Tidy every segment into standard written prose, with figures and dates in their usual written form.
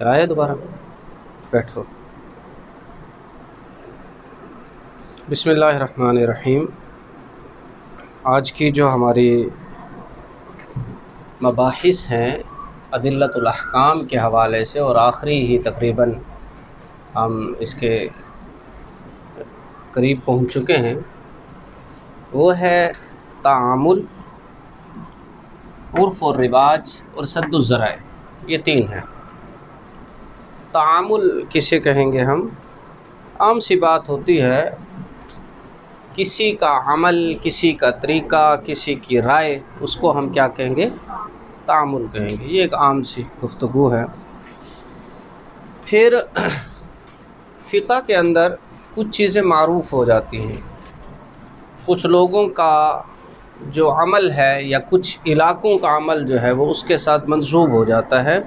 چلائے دوبارہ، بیٹھو۔ بسم اللہ الرحمن الرحیم۔ آج کی جو ہماری مباحث ہیں ادلۃ الاحکام کے حوالے سے، اور آخری ہی تقریباً ہم اس کے قریب پہنچ چکے ہیں، وہ ہے تعامل، عرف و رواج اور سد الذرائع۔ یہ تین ہیں۔ تعامل کسے کہیں گے ہم؟ عام سی بات ہوتی ہے، کسی کا عمل، کسی کا طریقہ، کسی کی رائے، اس کو ہم کیا کہیں گے؟ تعامل کہیں گے۔ یہ ایک عام سی گفتگو ہے۔ پھر فقہ کے اندر کچھ چیزیں معروف ہو جاتی ہیں، کچھ لوگوں کا جو عمل ہے یا کچھ علاقوں کا عمل جو ہے وہ اس کے ساتھ منسوب ہو جاتا ہے،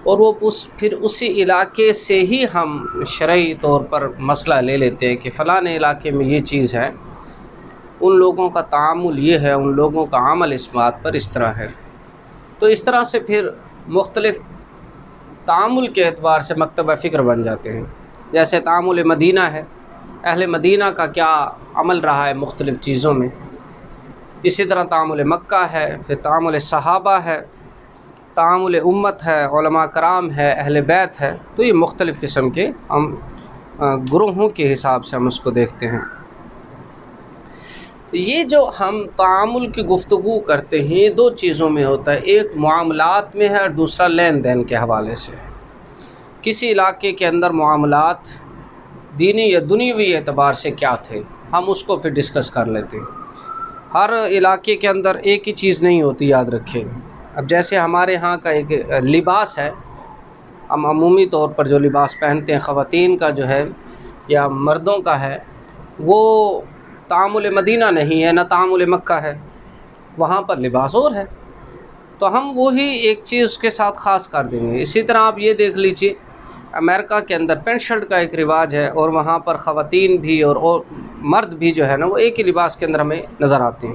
اور وہ پھر اسی علاقے سے ہی ہم شرعی طور پر مسئلہ لے لیتے ہیں کہ فلاں علاقے میں یہ چیز ہے، ان لوگوں کا تعامل یہ ہے، ان لوگوں کا عمل اس بات پر اس طرح ہے۔ تو اس طرح سے پھر مختلف تعامل کے اعتبار سے مکتبہ فکر بن جاتے ہیں۔ جیسے تعامل مدینہ ہے، اہل مدینہ کا کیا عمل رہا ہے مختلف چیزوں میں۔ اسی طرح تعامل مکہ ہے، پھر تعامل صحابہ ہے، تعامل امت ہے، علماء کرام ہے، اہل بیت ہے۔ تو یہ مختلف قسم کے ہم گروہوں کے حساب سے ہم اس کو دیکھتے ہیں۔ یہ جو ہم تعامل کی گفتگو کرتے ہیں، یہ دو چیزوں میں ہوتا ہے، ایک معاملات میں ہے اور دوسرا لین دین کے حوالے سے۔ کسی علاقے کے اندر معاملات دینی یا دنیوی اعتبار سے کیا تھے، ہم اس کو پھر ڈسکس کر لیتے ہیں۔ ہر علاقے کے اندر ایک ہی چیز نہیں ہوتی، یاد رکھیں۔ اب جیسے ہمارے ہاں کا ایک لباس ہے، ہم عمومی طور پر جو لباس پہنتے ہیں خواتین کا جو ہے یا مردوں کا ہے، وہ تعامل مدینہ نہیں ہے، نہ تعامل مکہ ہے، وہاں پر لباس اور ہے، تو ہم وہی ایک چیز اس کے ساتھ خاص کر دیں گے۔ اسی طرح آپ یہ دیکھ لیجئے، امریکہ کے اندر پینٹ شرٹ کا ایک رواج ہے، اور وہاں پر خواتین بھی اور مرد بھی جو ہے نا وہ ایک ہی لباس کے اندر ہمیں نظر آتے ہیں،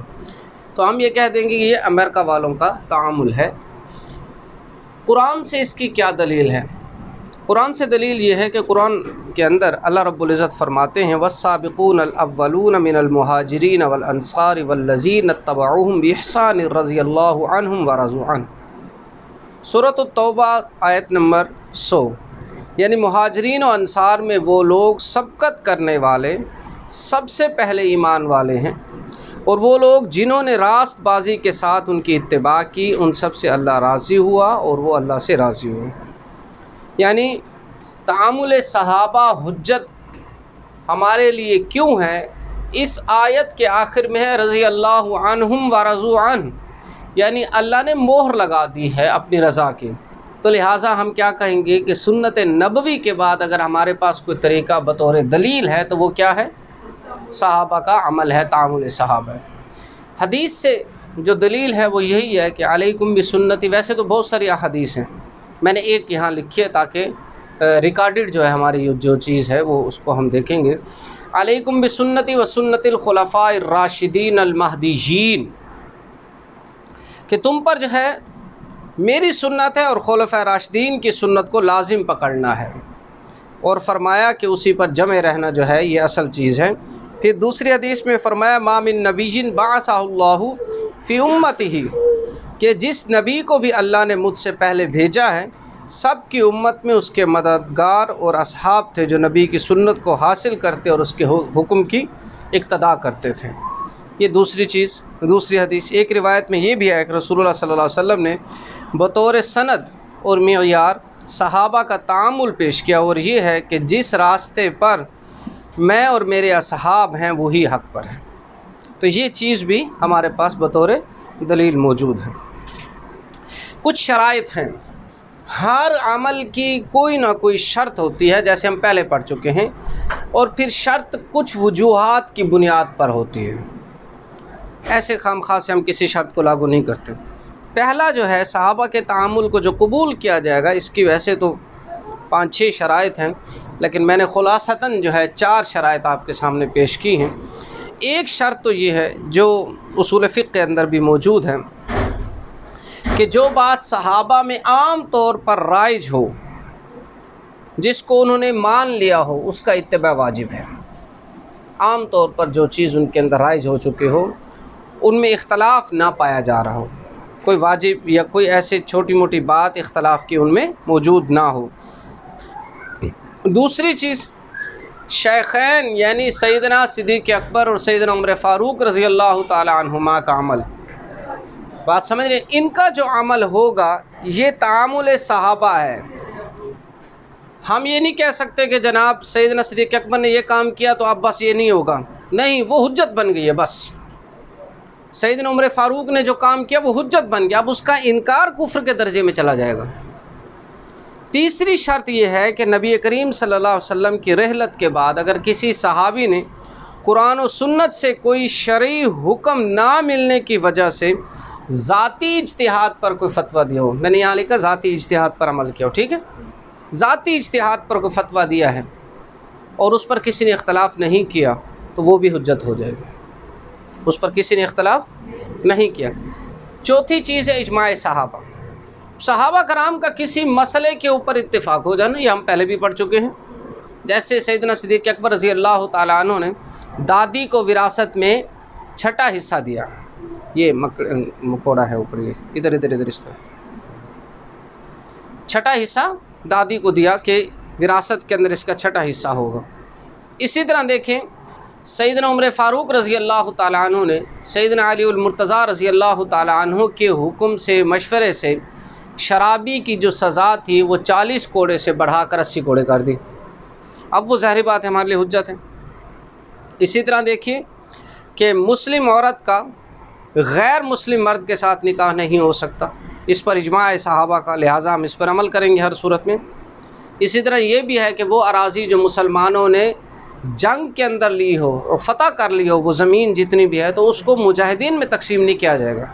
تو ہم یہ کہہ دیں گے کہ یہ امریکہ والوں کا تعامل ہے۔ قرآن سے اس کی کیا دلیل ہے؟ قرآن سے دلیل یہ ہے کہ قرآن کے اندر اللہ رب العزت فرماتے ہیں وَالسَّابِقُونَ الْأَوَّلُونَ مِنَ الْمُهَاجِرِينَ وَالْأَنصَارِ وَالَّذِينَ اتَّبَعُوهُم بِإِحْسَانٍ رَضِيَ اللَّهُ عَنْهُمْ وَرَضُوا عَنْهُ۔ سورۃ التوبہ آیت نمبر 100۔ یعنی مہاجرین و انصار میں وہ لوگ سبقت کرنے والے سب سے پہلے ایمان والے ہیں، اور وہ لوگ جنہوں نے راست بازی کے ساتھ ان کی اتباع کی، ان سب سے اللہ راضی ہوا اور وہ اللہ سے راضی ہوئے۔ یعنی تعامل صحابہ حجت ہمارے لیے کیوں ہے؟ اس آیت کے آخر میں ہے رضی اللہ عنہم ورضوا عنہ، یعنی اللہ نے مہر لگا دی ہے اپنی رضا کی۔ تو لہٰذا ہم کیا کہیں گے کہ سنت نبوی کے بعد اگر ہمارے پاس کوئی طریقہ بطور دلیل ہے تو وہ کیا ہے؟ صحابہ کا عمل ہے، تعامل صحابہ ہے۔ حدیث سے جو دلیل ہے وہ یہی ہے کہ علیکم بسنتی۔ ویسے تو بہت ساری احادیث ہیں، میں نے ایک یہاں لکھی ہے تاکہ ریکارڈڈ جو ہے ہماری جو چیز ہے وہ اس کو ہم دیکھیں گے۔ علیکم بسنتی و سنت الخلفاء الراشدین المہدیین، کہ تم پر جو ہے میری سنت ہے اور خلفاء راشدین کی سنت کو لازم پکڑنا ہے، اور فرمایا کہ اسی پر جمع رہنا جو ہے یہ اصل چیز ہے۔ پھر دوسری حدیث میں فرمایا ما من نبی بعثہ اللہ فی امتہ، کہ جس نبی کو بھی اللہ نے مجھ سے پہلے بھیجا ہے سب کی امت میں اس کے مددگار اور اصحاب تھے جو نبی کی سنت کو حاصل کرتے اور اس کے حکم کی اقتداء کرتے تھے۔ یہ دوسری چیز، دوسری حدیث۔ ایک روایت میں یہ بھی ہے کہ رسول اللہ صلی اللہ علیہ وسلم نے بطور سند اور معیار صحابہ کا تعامل پیش کیا، اور یہ ہے کہ جس راستے پر میں اور میرے اصحاب ہیں وہی حق پر ہے۔ تو یہ چیز بھی ہمارے پاس بطور دلیل موجود ہے۔ کچھ شرائط ہیں، ہر عمل کی کوئی نہ کوئی شرط ہوتی ہے، جیسے ہم پہلے پڑھ چکے ہیں، اور پھر شرط کچھ وجوہات کی بنیاد پر ہوتی ہے، ایسے خام خاص سے ہم کسی شرط کو لاگو نہیں کرتے۔ پہلا جو ہے صحابہ کے تعامل کو جو قبول کیا جائے گا، اس کی ویسے تو 5-6 شرائط ہیں، لیکن میں نے خلاصتاً جو ہے 4 شرائط آپ کے سامنے پیش کی ہیں۔ ایک شرط تو یہ ہے جو اصول فقہ کے اندر بھی موجود ہے کہ جو بات صحابہ میں عام طور پر رائج ہو، جس کو انہوں نے مان لیا ہو اس کا اتباع واجب ہے۔ عام طور پر جو چیز ان کے اندر رائج ہو چکے ہو، ان میں اختلاف نہ پایا جا رہا ہو، کوئی واجب یا کوئی ایسی چھوٹی موٹی بات اختلاف کی ان میں موجود نہ ہو۔ دوسری چیز، شیخین یعنی سیدنا صدیق اکبر اور سیدنا عمر فاروق رضی اللہ تعالی عنہما کا عمل، بات سمجھ رہے ہیں، ان کا جو عمل ہوگا یہ تعامل صحابہ ہے۔ ہم یہ نہیں کہہ سکتے کہ جناب سیدنا صدیق اکبر نے یہ کام کیا تو اب بس یہ نہیں ہوگا، نہیں، وہ حجت بن گئی ہے بس۔ سیدنا عمر فاروق نے جو کام کیا وہ حجت بن گیا، اب اس کا انکار کفر کے درجے میں چلا جائے گا۔ تیسری شرط یہ ہے کہ نبی کریم صلی اللہ علیہ وسلم کی رحلت کے بعد اگر کسی صحابی نے قرآن و سنت سے کوئی شرعی حکم نہ ملنے کی وجہ سے ذاتی اجتہاد پر کوئی فتویٰ دیا ہو، میں نے یہاں لکھا ذاتی اجتہاد پر عمل کیا ہو، ٹھیک ہے، ذاتی اجتہاد پر کوئی فتویٰ دیا ہے اور اس پر کسی نے اختلاف نہیں کیا تو وہ بھی حجت ہو جائے گا، اس پر کسی نے اختلاف نہیں کیا۔ چوتھی چیز ہے اجماع صحابہ، صحابہ کرام کا کسی مسئلے کے اوپر اتفاق ہو جانا، یہ ہم پہلے بھی پڑھ چکے ہیں۔ جیسے سیدنا صدیق اکبر رضی اللہ تعالیٰ عنہ نے دادی کو وراثت میں چھٹا حصہ دیا، یہ مکوڑا ہے اوپر، یہ ادھر اس طرف چھٹا حصہ دادی کو دیا کہ وراثت کے اندر اس کا چھٹا حصہ ہوگا۔ اسی طرح دیکھیں سیدنا عمر فاروق رضی اللہ تعالیٰ عنہ نے سیدنا علی المرتضیٰ رضی اللہ تعالیٰ عنہ کے حکم سے، مشورے سے، شرابی کی جو سزا تھی وہ 40 کوڑے سے بڑھا کر 80 کوڑے کر دی، اب وہ ظاہری بات ہے ہمارے لیے حجت ہے۔ اسی طرح دیکھیے کہ مسلم عورت کا غیر مسلم مرد کے ساتھ نکاح نہیں ہو سکتا، اس پر اجماع ہے صحابہ کا، لہٰذا ہم اس پر عمل کریں گے ہر صورت میں۔ اسی طرح یہ بھی ہے کہ وہ اراضی جو مسلمانوں نے جنگ کے اندر لی ہو اور فتح کر لی ہو، وہ زمین جتنی بھی ہے تو اس کو مجاہدین میں تقسیم نہیں کیا جائے گا،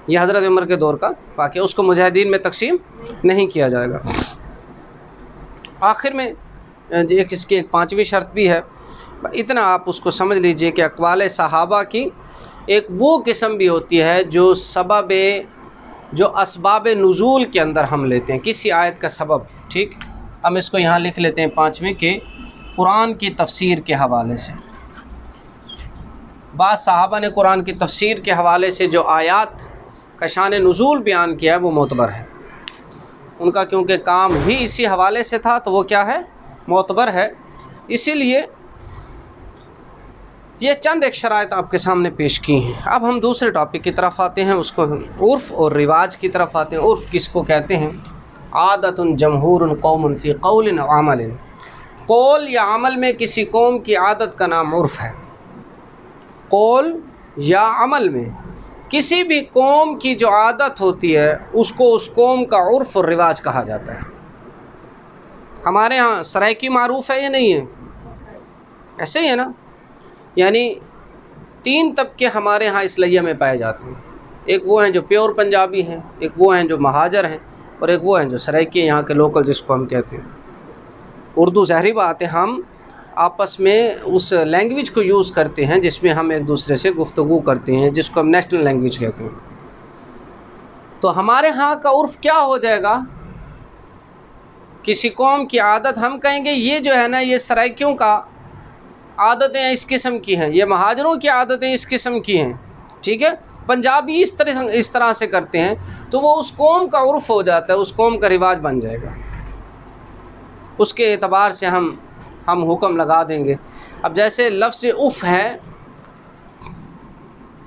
یہ حضرت عمر کے دور کا واقعہ، اس کو مجاہدین میں تقسیم نہیں کیا جائے گا۔ آخر میں اس کی ایک پانچویں شرط بھی ہے، اتنا آپ اس کو سمجھ لیجئے کہ اقوال صحابہ کی ایک وہ قسم بھی ہوتی ہے جو اسباب نزول کے اندر ہم لیتے ہیں، کسی آیت کا سبب، ٹھیک، ہم اس کو یہاں لکھ لیتے ہیں پانچویں کے قرآن کی تفسیر کے حوالے سے۔ بعض صحابہ نے قرآن کی تفسیر کے حوالے سے جو آیات کا شان نزول بیان کیا ہے وہ معتبر ہے، ان کا کیونکہ کام ہی اسی حوالے سے تھا تو وہ کیا ہے، معتبر ہے۔ اسی لیے یہ چند ایک شرائط آپ کے سامنے پیش کی ہیں۔ اب ہم دوسرے ٹاپک کی طرف آتے ہیں، اس کو عرف اور رواج کی طرف آتے ہیں۔ عرف کس کو کہتے ہیں؟ عادت جمہور قوم فی قول و عمل، قول یا عمل میں کسی قوم کی عادت کا نام عرف ہے۔ قول یا عمل میں کسی بھی قوم کی جو عادت ہوتی ہے اس کو اس قوم کا عرف اور رواج کہا جاتا ہے۔ ہمارے ہاں سرائکی معروف ہے یا نہیں ہے؟ ایسے ہی ہے نا، یعنی 3 طبقے ہمارے ہاں اسلیہ میں پائے جاتے ہیں، ایک وہ ہیں جو پیور پنجابی ہیں، ایک وہ ہیں جو مہاجر ہیں، اور ایک وہ ہیں جو سرائکی یہاں کے لوکل جس کو ہم کہتے ہیں۔ اردو ظاہری بات ہے ہم آپس میں اس لینگویج کو یوز کرتے ہیں جس میں ہم ایک دوسرے سے گفتگو کرتے ہیں، جس کو ہم نیشنل لینگویج کہتے ہیں۔ تو ہمارے ہاں کا عرف کیا ہو جائے گا؟ کسی قوم کی عادت ہم کہیں گے یہ جو ہے نا، یہ سرائکیوں کا عادتیں اس قسم کی ہیں، یہ مہاجروں کی عادتیں اس قسم کی ہیں، ٹھیک ہے، پنجابی اس طرح سے کرتے ہیں، تو وہ اس قوم کا عرف ہو جاتا ہے، اس قوم کا رواج بن جائے گا، اس کے اعتبار سے ہم حکم لگا دیں گے۔ اب جیسے لفظ اف ہے،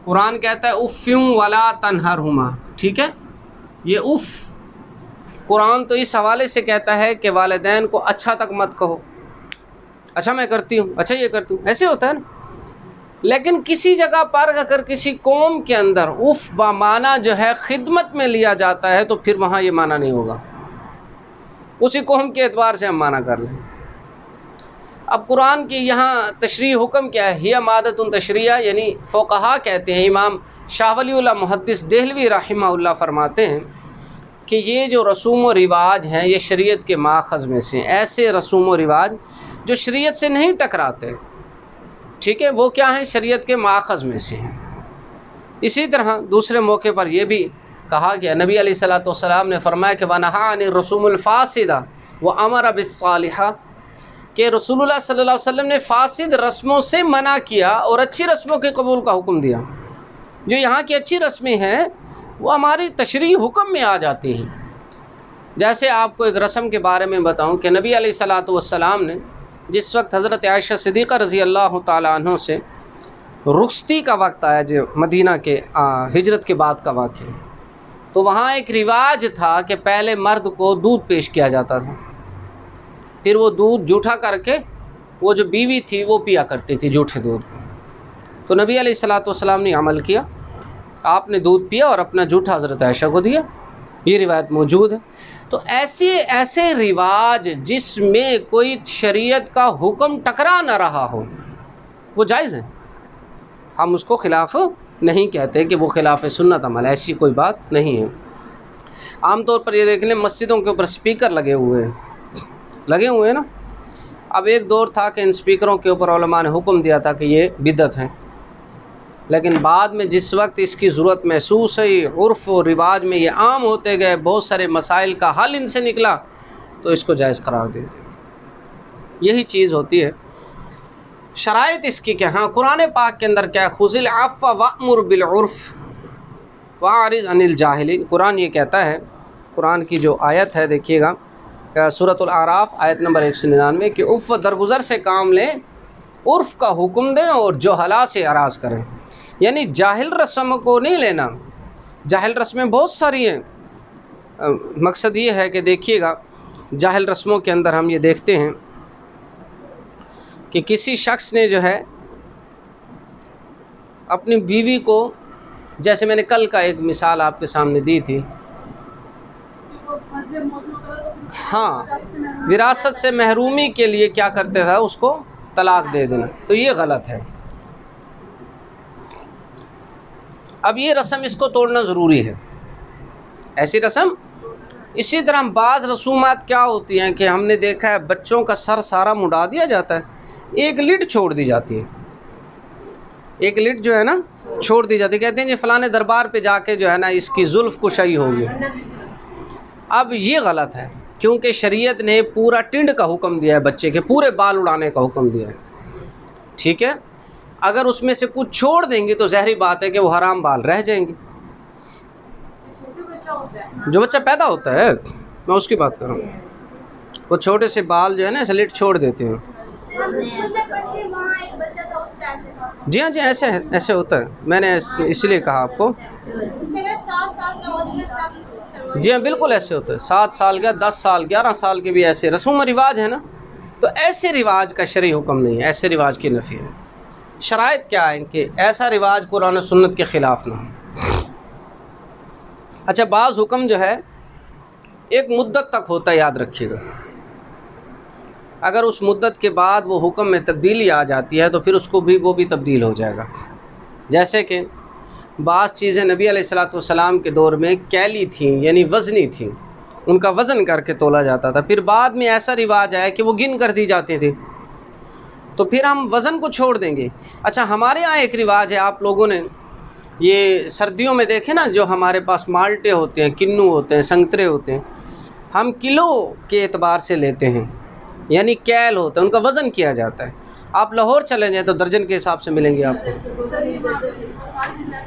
قرآن کہتا ہے افیوں ولا تنہرہما، ٹھیک ہے، یہ اف قرآن تو اس حوالے سے کہتا ہے کہ والدین کو اچھا تک مت کہو، اچھا میں کرتی ہوں، اچھا یہ کرتی ہوں، ایسے ہوتا ہے نا۔ لیکن کسی جگہ پر اگر کسی قوم کے اندر اف بمعنی جو ہے خدمت میں لیا جاتا ہے تو پھر وہاں یہ معنی نہیں ہوگا، اسی قوم کے اعتبار سے ہم معنی کر لیں۔ اب قرآن کی یہاں تشریح حکم کیا ہے؟ ہی مادۃ تشریعہ، یعنی فقہا کہتے ہیں، امام شاہ ولی اللہ محدث دہلوی رحمہ اللہ فرماتے ہیں کہ یہ جو رسوم و رواج ہیں یہ شریعت کے ماخذ میں سے، ایسے رسوم و رواج جو شریعت سے نہیں ٹکراتے، ٹھیک ہے، وہ کیا ہیں؟ شریعت کے ماخذ میں سے ہیں۔ اسی طرح دوسرے موقع پر یہ بھی کہا گیا، نبی علیہ الصلوۃ والسلام نے فرمایا کہ وَنَهَا عَنِ الرُّسُومِ الْفَاسِدَةِ وَأَمَرَ بِالصَّالِحَةِ کہ رسولullah صلی اللہ علیہ وسلم نے فاسد رسموں سے منع کیا اور اچھی رسموں کے قبول کا حکم دیا۔ جو یہاں کی اچھی رسمیں ہیں وہ ہماری تشریعی حکم میں آ جاتی ہیں۔ جیسے آپ کو ایک رسم کے بارے میں بتاؤں کہ نبی علیہ الصلوۃ والسلام نے جس وقت حضرت عائشہ صدیقہ رضی اللہ تعالیٰ عنہ سے رخصتی کا وقت آیا، جو مدینہ کے ہجرت کے بعد کا واقعہ، تو وہاں ایک رواج تھا کہ پہلے مرد کو دودھ پیش کیا جاتا تھا، پھر وہ دودھ جھوٹا کر کے وہ جو بیوی تھی وہ پیا کرتی تھی جھوٹے دودھ کو۔ تو نبی علیہ الصلوۃ والسلام نے عمل کیا، آپ نے دودھ پیا اور اپنا جھوٹا حضرت عائشہ کو دیا، یہ روایت موجود ہے۔ تو ایسے رواج جس میں کوئی شریعت کا حکم ٹکرا نہ رہا ہو وہ جائز ہیں، ہم اس کو خلاف نہیں کہتے کہ وہ خلاف سنت عمل، ایسی کوئی بات نہیں ہے۔ عام طور پر یہ دیکھ لیں مسجدوں کے اوپر سپیکر لگے ہوئے ہیں نا۔ اب ایک دور تھا کہ ان سپیکروں کے اوپر علماء نے حکم دیا تھا کہ یہ بدعت ہے، لیکن بعد میں جس وقت اس کی ضرورت محسوس ہے، عرف و رواج میں یہ عام ہوتے گئے، بہت سارے مسائل کا حل ان سے نکلا، تو اس کو جائز قرار دے دیا۔ یہی چیز ہوتی ہے۔ شرائط اس کی کہ ہاں قرآن پاک کے اندر کیا ہے، خذ العفو وأمر بالعرف واعرض عن الجاہلین، قرآن یہ کہتا ہے، قرآن کی جو آیت ہے دیکھیے گا سورۃ الاعراف آیت نمبر 199 کہ عفو درگزر سے کام لیں، عرف کا حکم دیں اور جہلا سے اعراض کریں، یعنی جاہل رسم کو نہیں لینا۔ جاہل رسمیں بہت ساری ہیں، مقصد یہ ہے کہ دیکھیے گا جاہل رسموں کے اندر ہم یہ دیکھتے ہیں کہ کسی شخص نے جو ہے اپنی بیوی کو، جیسے میں نے کل کا ایک مثال آپ کے سامنے دی تھی، ہاں وراثت سے محرومی کے لیے کیا کرتے تھا، اس کو طلاق دے دینا، تو یہ غلط ہے۔ اب یہ رسم اس کو توڑنا ضروری ہے، ایسی رسم۔ اسی طرح بعض رسومات کیا ہوتی ہیں کہ ہم نے دیکھا ہے بچوں کا سر سارا مڈا دیا جاتا ہے، ایک لٹ چھوڑ دی جاتی ہے، ایک لٹ جو ہے نا چھوڑ دی جاتی ہے، کہتے ہیں یہ فلاں دربار پہ جا کے جو ہے نا اس کی زلف کشائی ہوگی۔ اب یہ غلط ہے، کیونکہ شریعت نے پورا ٹنڈ کا حکم دیا ہے، بچے کے پورے بال اڑانے کا حکم دیا ہے، ٹھیک ہے۔ اگر اس میں سے کچھ چھوڑ دیں گے تو ظاہری بات ہے کہ وہ حرام بال رہ جائیں گے۔ جو بچہ پیدا ہوتا ہے میں اس کی بات کر رہا ہوں، وہ چھوٹے سے بال جو ہے نا سلیٹ چھوڑ دیتے ہیں۔ جی ہاں، ایسے ہوتا ہے، میں نے اس لیے کہا آپ کو، جی ہاں بالکل ایسے ہوتا ہے، 7 سال کا، 10 سال 11 سال کے بھی ایسے رسوم و رواج ہے نا، تو ایسے رواج کا شرعی حکم نہیں ہے، ایسے رواج کی نفی ہے۔ شرائط کیا ہے کہ ایسا رواج قرآن و سنت کے خلاف نہ ہو۔ اچھا، بعض حکم جو ہے ایک مدت تک ہوتا ہے، یاد رکھیے گا، اگر اس مدت کے بعد وہ حکم میں تبدیلی آ جاتی ہے تو پھر اس کو بھی وہ بھی تبدیل ہو جائے گا۔ جیسے کہ بعض چیزیں نبی علیہ الصلوۃ والسلام کے دور میں کیلی تھیں، یعنی وزنی تھیں، ان کا وزن کر کے تولا جاتا تھا، پھر بعد میں ایسا رواج آیا کہ وہ گن کر دی جاتی تھی، تو پھر ہم وزن کو چھوڑ دیں گے۔ اچھا، ہمارے ہاں ایک رواج ہے، آپ لوگوں نے یہ سردیوں میں دیکھے نا، جو ہمارے پاس مالٹے ہوتے ہیں، کنو ہوتے ہیں، سنگترے ہوتے ہیں، ہم کلو کے اعتبار سے لیتے ہیں، یعنی کیل ہوتا ہے، ان کا وزن کیا جاتا ہے۔ آپ لاہور چلیں جائیں تو درجن کے حساب سے ملیں گے آپ کو،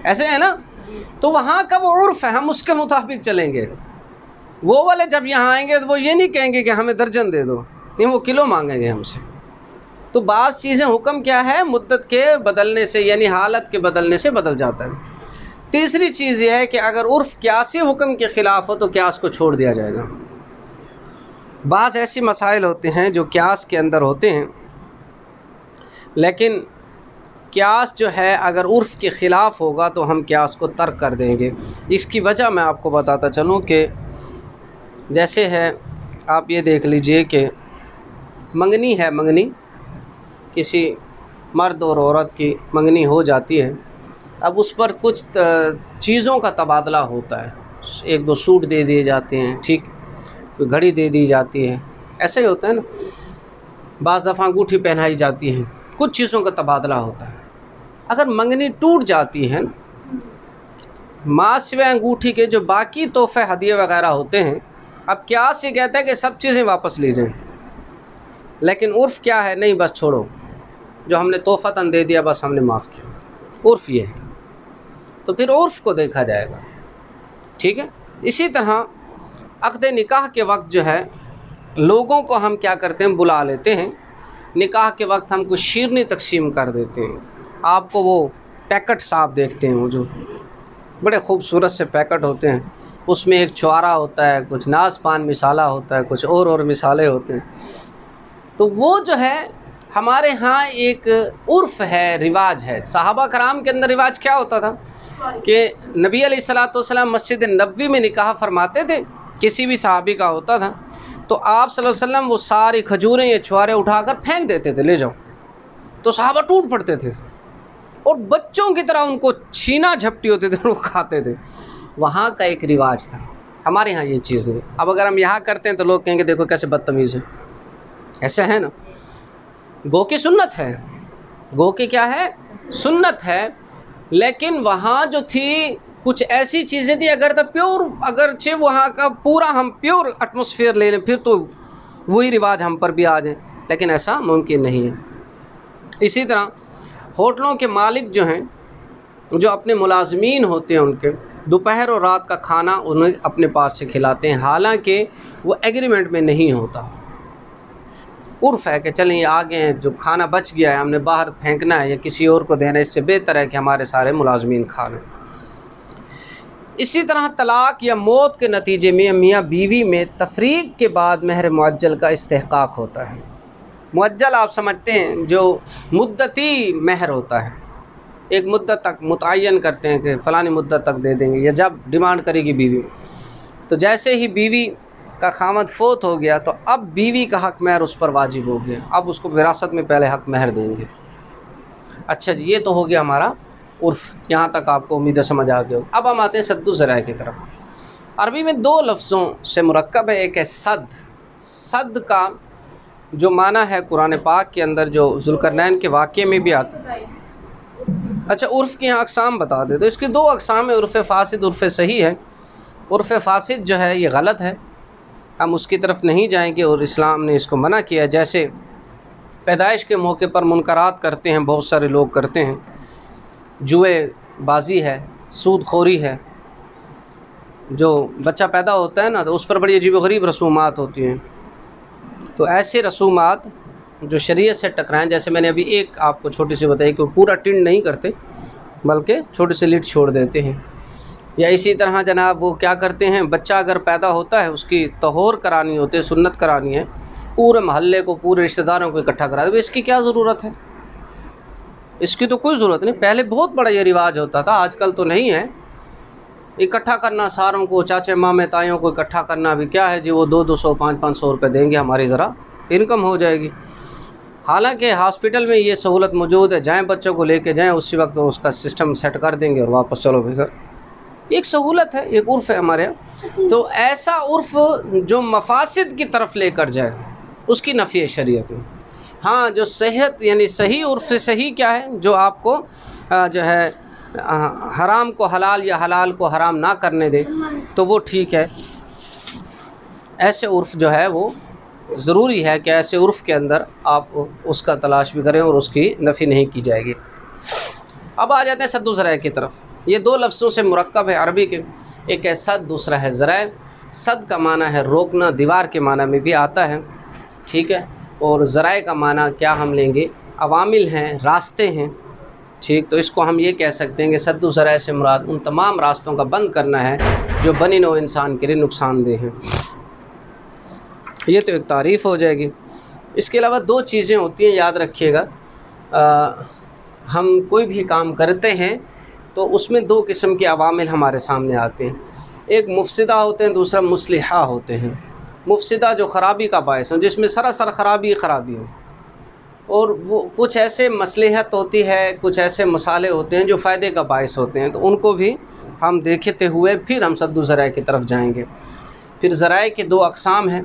ایسے ہے نا، تو وہاں کا وہ عرف ہے، ہم اس کے مطابق چلیں گے۔ وہ والے جب یہاں آئیں گے تو وہ یہ نہیں کہیں گے کہ ہمیں درجن دے دو، نہیں، وہ کلو مانگیں گے ہم سے۔ تو بعض چیزیں حکم کیا ہے، مدت کے بدلنے سے، یعنی حالت کے بدلنے سے بدل جاتا ہے۔ تیسری چیز یہ ہے کہ اگر عرف قیاسی حکم کے خلاف ہو تو قیاس کو چھوڑ دیا جائے گا۔ بعض ایسی مسائل ہوتے ہیں جو قیاس کے اندر ہوتے ہیں، لیکن قیاس جو ہے اگر عرف کے خلاف ہوگا تو ہم قیاس کو ترک کر دیں گے۔ اس کی وجہ میں آپ کو بتاتا چلوں کہ جیسے ہے، آپ یہ دیکھ لیجئے کہ منگنی ہے، منگنی کسی مرد اور عورت کی منگنی ہو جاتی ہے، اب اس پر کچھ چیزوں کا تبادلہ ہوتا ہے، 1-2 سوٹ دے دیے جاتے ہیں، ٹھیک، کوئی گھڑی دے دی جاتی ہے، ایسے ہی ہوتا ہے نا، بعض دفعہ انگوٹھی پہنائی جاتی ہے، کچھ چیزوں کا تبادلہ ہوتا ہے۔ اگر منگنی ٹوٹ جاتی ہے نا، ماں سوائے انگوٹھی کے جو باقی تحفے ہدیے وغیرہ ہوتے ہیں اب قیاس یہ کہتا ہے کہ سب چیزیں واپس لی جائیں، لیکن عرف کیا ہے؟ نہیں بس چھوڑو، جو ہم نے تحفتاً دے دیا بس ہم نے معاف کیا، عرف یہ ہے، تو پھر عرف کو دیکھا جائے گا، ٹھیک ہے۔ اسی طرح عقد نکاح کے وقت جو ہے لوگوں کو ہم کیا کرتے ہیں، بلا لیتے ہیں، نکاح کے وقت ہم کچھ شیرنی تقسیم کر دیتے ہیں، آپ کو وہ پیکٹ آپ دیکھتے ہیں، وہ جو بڑے خوبصورت سے پیکٹ ہوتے ہیں، اس میں ایک چھوارا ہوتا ہے، کچھ ناز پان مسالہ ہوتا ہے، کچھ اور مثالیں ہوتے ہیں، تو وہ جو ہے ہمارے ہاں ایک عرف ہے، رواج ہے۔ صحابہ کرام کے اندر رواج کیا ہوتا تھا کہ نبی علیہ الصلوۃ والسلام مسجد نبوی میں نکاح فرماتے تھے، کسی بھی صحابی کا ہوتا تھا تو آپ صلی اللہ علیہ وسلم وہ ساری کھجوریں یا چھوارے اٹھا کر پھینک دیتے تھے، لے جاؤ، تو صحابہ ٹوٹ پڑتے تھے اور بچوں کی طرح ان کو چھینا جھپٹی ہوتے تھے اور وہ کھاتے تھے۔ وہاں کا ایک رواج تھا، ہمارے ہاں یہ چیز نہیں۔ اب اگر ہم یہاں کرتے ہیں تو لوگ کہیں گے دیکھو کیسے بدتمیز ہے، ایسا ہے نا، گو کی سنت ہے، گو کی کیا ہے، سنت ہے، لیکن وہاں جو تھی کچھ ایسی چیزیں تھی، اگر تو پیور، اگرچہ وہاں کا پورا ہم پیور ایٹماسفیئر لے لیں پھر تو وہی رواج ہم پر بھی آ جائیں، لیکن ایسا ممکن نہیں ہے۔ اسی طرح ہوٹلوں کے مالک جو ہیں، جو اپنے ملازمین ہوتے ہیں، ان کے دوپہر اور رات کا کھانا انہیں اپنے پاس سے کھلاتے ہیں، حالانکہ وہ ایگریمنٹ میں نہیں ہوتا، عرف ہے کہ چلیں یہ آگے ہیں، جو کھانا بچ گیا ہے ہم نے باہر پھینکنا ہے یا کسی اور کو دینا ہے، اس سے بہتر ہے کہ ہمارے سارے ملازمین کھا لیں۔ اسی طرح طلاق یا موت کے نتیجے میں میاں بیوی میں تفریق کے بعد مہر معجل کا استحقاق ہوتا ہے۔ معجل آپ سمجھتے ہیں جو مدتی مہر ہوتا ہے، ایک مدت تک متعین کرتے ہیں کہ فلانی مدت تک دے دیں گے، یا جب ڈیمانڈ کرے گی بیوی، تو جیسے ہی بیوی کا خاوند فوت ہو گیا تو اب بیوی کا حق مہر اس پر واجب ہو گیا، اب اس کو وراثت میں پہلے حق مہر دیں گے۔ اچھا جی، یہ تو ہو گیا ہمارا عرف، یہاں تک آپ کو امید ہے سمجھ آ گیا۔ اب ہم آتے ہیں سد الذرائع کی طرف۔ عربی میں دو لفظوں سے مرکب ہے، ایک ہے صد۔ صد کا جو معنی ہے قرآن پاک کے اندر جو ذوالقرنین کے واقعے میں بھی آتا ہے۔ اچھا، عرف کی یہاں اقسام بتا دے تو اس کی دو اقسام ہیں، عرف فاسد، عرف صحیح ہے۔ عرف فاسد جو ہے یہ غلط ہے، ہم اس کی طرف نہیں جائیں گے، اور اسلام نے اس کو منع کیا ہے۔ جیسے پیدائش کے موقع پر منکرات کرتے ہیں، بہت سارے لوگ کرتے ہیں، جوئے بازی ہے، سود خوری ہے، جو بچہ پیدا ہوتا ہے نا تو اس پر بڑی عجیب و غریب رسومات ہوتی ہیں، تو ایسے رسومات جو شریعت سے ٹکرائیں، جیسے میں نے ابھی ایک آپ کو چھوٹی سی بتائی کہ وہ پورا ٹنڈ نہیں کرتے بلکہ چھوٹے سے لٹ چھوڑ دیتے ہیں، یا اسی طرح جناب وہ کیا کرتے ہیں، بچہ اگر پیدا ہوتا ہے اس کی طہور کرانی ہوتی ہے، سنت کرانی ہے، پورے محلے کو، پورے رشتہ داروں کو اکٹھا کرا دے، اس کی کیا ضرورت ہے؟ اس کی تو کوئی ضرورت نہیں، پہلے بہت بڑا یہ رواج ہوتا تھا، آج کل تو نہیں ہے، اکٹھا کرنا ساروں کو، چاچے مامے تائیوں کو اکٹھا کرنا بھی کیا ہے جی، وہ 200 500 روپے دیں گے، ہماری ذرا انکم ہو جائے گی۔ حالانکہ ہاسپٹل میں یہ سہولت موجود ہے، جائیں بچوں کو لے کے جائیں، اسی وقت اس کا سسٹم سیٹ کر دیں گے اور واپس چلو بھی گھر، ایک سہولت ہے، ایک عرف ہے ہمارے یہاں۔ تو ایسا عرف جو مفاسد کی طرف لے کر جائے اس کی نفی ہے شریعت میں۔ ہاں، جو صحت یعنی صحیح عرف سے صحیح کیا ہے، جو آپ کو جو ہے حرام کو حلال یا حلال کو حرام نہ کرنے دے، تو وہ ٹھیک ہے۔ ایسے عرف جو ہے وہ ضروری ہے کہ ایسے عرف کے اندر آپ اس کا تلاش بھی کریں اور اس کی نفی نہیں کی جائے گی۔ اب آ جاتے ہیں سد الذرائع کی طرف۔ یہ دو لفظوں سے مرکب ہے عربی کے، ایک ہے صد، دوسرا ہے ذرائع۔ صد کا معنی ہے روکنا، دیوار کے معنی میں بھی آتا ہے، ٹھیک ہے، اور ذرائع کا معنی کیا ہم لیں گے، عوامل ہیں، راستے ہیں، ٹھیک۔ تو اس کو ہم یہ کہہ سکتے ہیں کہ سد الذرائع سے مراد ان تمام راستوں کا بند کرنا ہے جو بنی نوع انسان کے لیے نقصان دہ ہیں۔ یہ تو ایک تعریف ہو جائے گی۔ اس کے علاوہ دو چیزیں ہوتی ہیں، یاد رکھیے گا، ہم کوئی بھی کام کرتے ہیں تو اس میں دو قسم کے عوامل ہمارے سامنے آتے ہیں، ایک مفسدہ ہوتے ہیں، دوسرا مصلحہ ہوتے ہیں۔ مفسدہ جو خرابی کا باعث ہوں، جس میں سراسر خرابی ہو، اور وہ کچھ ایسے مصلحت ہوتی ہے، کچھ ایسے مسالے ہوتے ہیں جو فائدے کا باعث ہوتے ہیں، تو ان کو بھی ہم دیکھتے ہوئے پھر ہم سد الذرائع کی طرف جائیں گے۔ پھر ذرائع کے دو اقسام ہیں،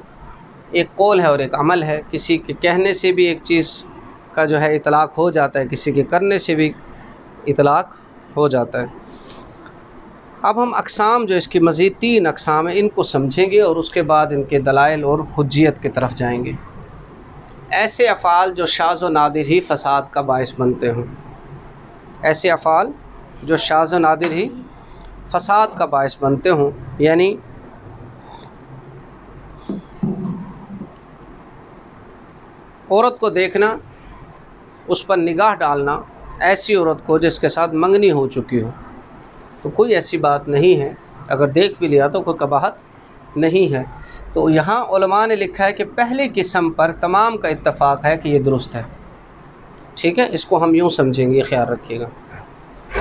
ایک قول ہے اور ایک عمل ہے۔ کسی کے کہنے سے بھی ایک چیز کا جو ہے اطلاق ہو جاتا ہے، کسی کے کرنے سے بھی اطلاق ہو جاتا ہے۔ اب ہم اقسام جو اس کی مزید 3 اقسام ہیں ان کو سمجھیں گے اور اس کے بعد ان کے دلائل اور حجیت کی طرف جائیں گے۔ ایسے افعال جو شاذ و نادر ہی فساد کا باعث بنتے ہوں، ایسے افعال جو شاذ و نادر ہی فساد کا باعث بنتے ہوں، یعنی عورت کو دیکھنا، اس پر نگاہ ڈالنا، ایسی عورت کو جس کے ساتھ منگنی ہو چکی ہو، تو کوئی ایسی بات نہیں ہے، اگر دیکھ بھی لیا تو کوئی قباحت نہیں ہے۔ تو یہاں علماء نے لکھا ہے کہ پہلی قسم پر تمام کا اتفاق ہے کہ یہ درست ہے، ٹھیک ہے، اس کو ہم یوں سمجھیں گے، خیال رکھیے گا۔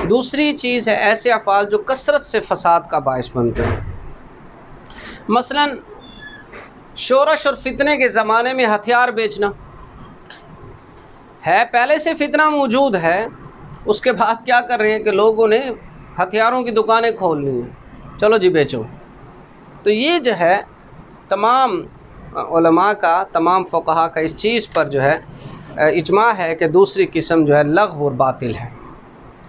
دوسری چیز ہے ایسے افعال جو کثرت سے فساد کا باعث بنتے ہیں، مثلا شورش اور فتنے کے زمانے میں ہتھیار بیچنا ہے، پہلے سے فتنہ موجود ہے، اس کے بعد کیا کر رہے ہیں کہ لوگوں نے ہتھیاروں کی دکانیں کھول لی ہیں، چلو جی بیچو۔ تو یہ جو ہے تمام علماء کا، تمام فقہا کا اس چیز پر جو ہے اجماع ہے کہ دوسری قسم جو ہے لغو اور باطل ہے،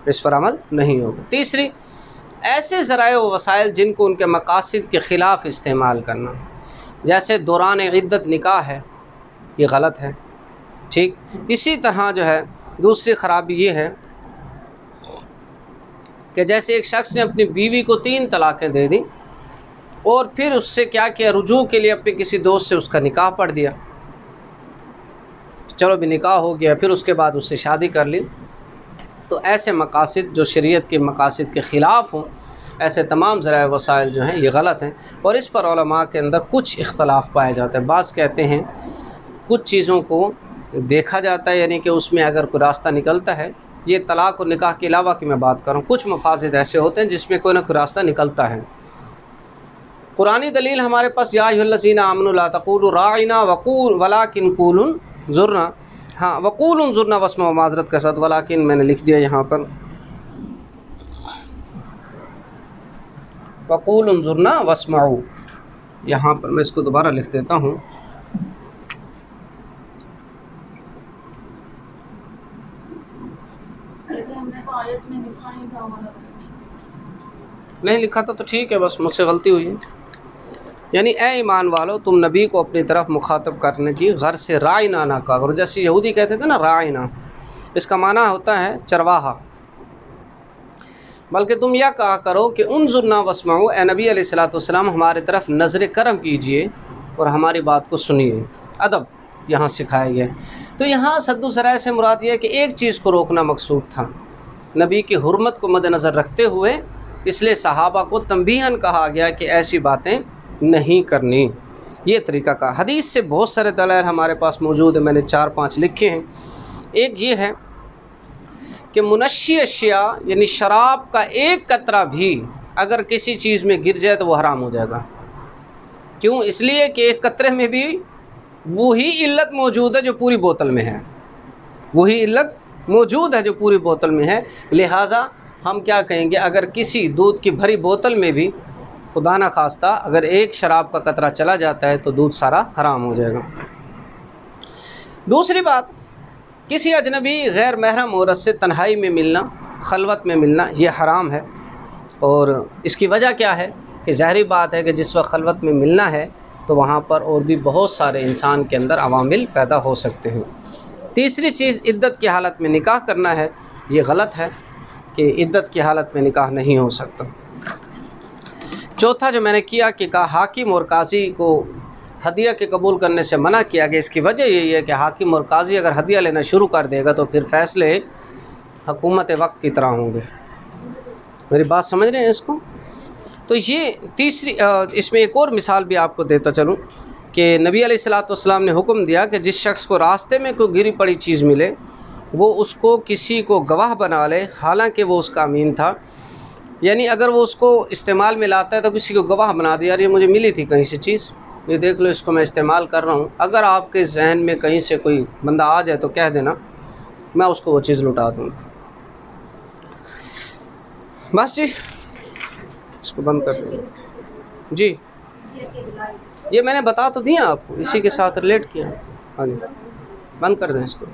اس پر عمل نہیں ہوگا۔ تیسری، ایسے ذرائع و وسائل جن کو ان کے مقاصد کے خلاف استعمال کرنا، جیسے دوران عدت نکاح ہے، یہ غلط ہے، ٹھیک۔ اسی طرح جو ہے دوسری خرابی یہ ہے کہ جیسے ایک شخص نے اپنی بیوی کو 3 طلاقیں دے دیں اور پھر اس سے کیا کیا، رجوع کے لیے اپنے کسی دوست سے اس کا نکاح پڑھ دیا، چلو بھی نکاح ہو گیا، پھر اس کے بعد اس سے شادی کر لی۔ تو ایسے مقاصد جو شریعت کے مقاصد کے خلاف ہوں، ایسے تمام ذرائع وسائل جو ہیں یہ غلط ہیں، اور اس پر علماء کے اندر کچھ اختلاف پایا جاتا ہے۔ بعض کہتے ہیں کچھ چیزوں کو دیکھا جاتا ہے، یعنی کہ اس میں اگر کوئی راستہ نکلتا ہے، یہ طلاق اور نکاح کے علاوہ کی میں بات کر رہا ہوں، کچھ مفاسد ایسے ہوتے ہیں جس میں کوئی نہ کوئی راستہ نکلتا ہے۔ قرآنی دلیل ہمارے پاس یا ایھا الذین آمنوا لا تقولوا راعنا ولکن قولوا انظرنا، ہاں وقولوا انظرنا واسمعوا، معذرت کے ساتھ ولیکن میں نے لکھ دیا یہاں پر وقولوا انظرنا واسمعوا، یہاں پر میں اس کو دوبارہ لکھ دیتا ہوں۔ نہیں لکھا تھا تو ٹھیک ہے، بس مجھ سے غلطی ہوئی ہے۔ یعنی اے ایمان والو، تم نبی کو اپنی طرف مخاطب کرنے کی غرض سے رائنا نہ کہا کرو، جیسے یہودی کہتے تھے نا رائنا، اس کا معنی ہوتا ہے چرواہا، بلکہ تم یہ کہا کرو کہ انظرنا واسمعوا، اے نبی علیہ الصلوۃ والسلام ہمارے طرف نظر کرم کیجئے اور ہماری بات کو سنیے۔ ادب یہاں سکھایا گیا ہے۔ تو یہاں سد و ذرائع سے مراد یہ ہے کہ ایک چیز کو روکنا مقصود تھا، نبی کی حرمت کو مد نظر رکھتے ہوئے، اس لیے صحابہ کو تنبیہاً کہا گیا کہ ایسی باتیں نہیں کرنی، یہ طریقہ کا۔ حدیث سے بہت سارے دلائل ہمارے پاس موجود ہیں، میں نے 4-5 لکھے ہیں۔ ایک یہ ہے کہ منشی اشیاء یعنی شراب کا ایک قطرہ بھی اگر کسی چیز میں گر جائے تو وہ حرام ہو جائے گا۔ کیوں؟ اس لیے کہ ایک قطرے میں بھی وہی علت موجود ہے جو پوری بوتل میں ہے، وہی علت موجود ہے جو پوری بوتل میں ہے، لہٰذا ہم کیا کہیں گے، اگر کسی دودھ کی بھری بوتل میں بھی خدا نہ خواستہ اگر ایک شراب کا قطرہ چلا جاتا ہے تو دودھ سارا حرام ہو جائے گا۔ دوسری بات، کسی اجنبی غیر محرم عورت سے تنہائی میں ملنا، خلوت میں ملنا، یہ حرام ہے، اور اس کی وجہ کیا ہے کہ ظاہری بات ہے کہ جس وقت خلوت میں ملنا ہے تو وہاں پر اور بھی بہت سارے انسان کے اندر عوامل پیدا ہو سکتے ہیں۔ تیسری چیز، عدت کی حالت میں نکاح کرنا ہے، یہ غلط ہے کہ عدت کی حالت میں نکاح نہیں ہو سکتا۔ چوتھا جو میں نے کیا کہ کہا حاکم اور قاضی کو ہدیہ کے قبول کرنے سے منع کیا گیا، اس کی وجہ یہی ہے کہ حاکم اور قاضی اگر ہدیہ لینا شروع کر دے گا تو پھر فیصلے حکومت وقت کی طرح ہوں گے۔ میری بات سمجھ رہے ہیں اس کو؟ تو یہ تیسری، اس میں ایک اور مثال بھی آپ کو دیتا چلوں کہ نبی علیہ الصلوۃ والسلام نے حکم دیا کہ جس شخص کو راستے میں کوئی گری پڑی چیز ملے وہ اس کو کسی کو گواہ بنا لے، حالانکہ وہ اس کا امین تھا، یعنی اگر وہ اس کو استعمال میں لاتا ہے تو کسی کو گواہ بنا دیا، یار یہ مجھے ملی تھی کہیں سے چیز، یہ دیکھ لو اس کو میں استعمال کر رہا ہوں، اگر آپ کے ذہن میں کہیں سے کوئی بندہ آ جائے تو کہہ دینا میں اس کو وہ چیز لوٹا دوں۔ بس جی اس کو بند کر دیں۔ جی یہ میں نے بتا تو دیا آپ کو، اسی کے ساتھ ریلیٹ کیا۔ ہاں جی بند کر دیں اس کو۔